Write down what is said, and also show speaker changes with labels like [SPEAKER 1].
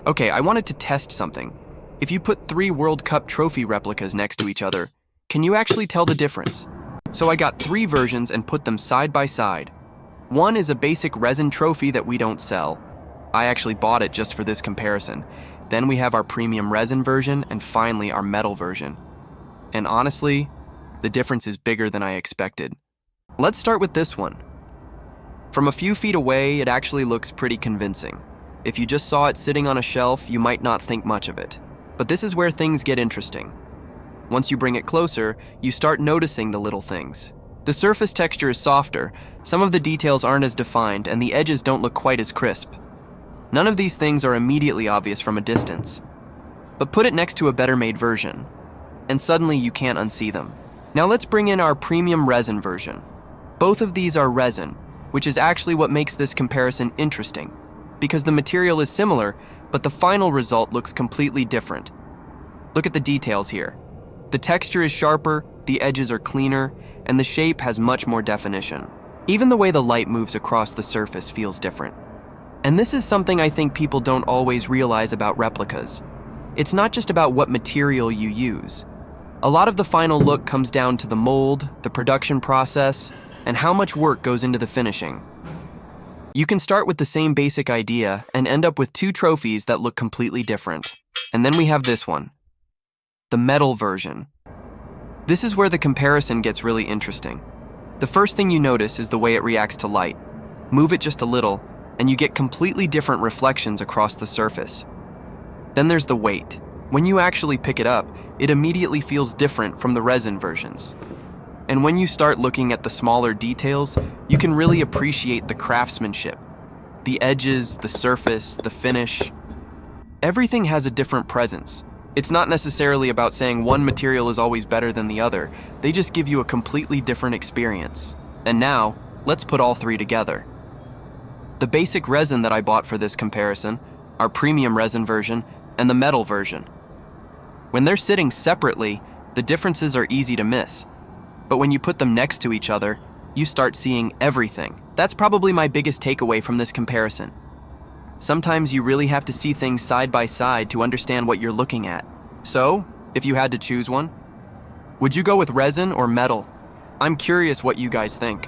[SPEAKER 1] Okay, I wanted to test something. If you put 3 World Cup trophy replicas next to each other, can you actually tell the difference? So I got 3 versions and put them side by side. One is a basic resin trophy that we don't sell. I actually bought it just for this comparison. Then we have our premium resin version, and finally our metal version. And honestly, the difference is bigger than I expected. Let's start with this one. From a few feet away, it actually looks pretty convincing. If you just saw it sitting on a shelf, you might not think much of it. But this is where things get interesting. Once you bring it closer, you start noticing the little things. The surface texture is softer, some of the details aren't as defined, and the edges don't look quite as crisp. None of these things are immediately obvious from a distance. But put it next to a better-made version, and suddenly you can't unsee them. Now let's bring in our premium resin version. Both of these are resin, which is actually what makes this comparison interesting, because the material is similar, but the final result looks completely different. Look at the details here. The texture is sharper, the edges are cleaner, and the shape has much more definition. Even the way the light moves across the surface feels different. And this is something I think people don't always realize about replicas. It's not just about what material you use. A lot of the final look comes down to the mold, the production process, and how much work goes into the finishing. You can start with the same basic idea and end up with 2 trophies that look completely different. And then we have this one, the metal version. This is where the comparison gets really interesting. The first thing you notice is the way it reacts to light. Move it just a little, and you get completely different reflections across the surface. Then there's the weight. When you actually pick it up, it immediately feels different from the resin versions. And when you start looking at the smaller details, you can really appreciate the craftsmanship. The edges, the surface, the finish. Everything has a different presence. It's not necessarily about saying one material is always better than the other. They just give you a completely different experience. And now, let's put all 3 together. The basic resin that I bought for this comparison, our premium resin version, and the metal version. When they're sitting separately, the differences are easy to miss. But when you put them next to each other, you start seeing everything. That's probably my biggest takeaway from this comparison. Sometimes you really have to see things side by side to understand what you're looking at. So, if you had to choose one, would you go with resin or metal? I'm curious what you guys think.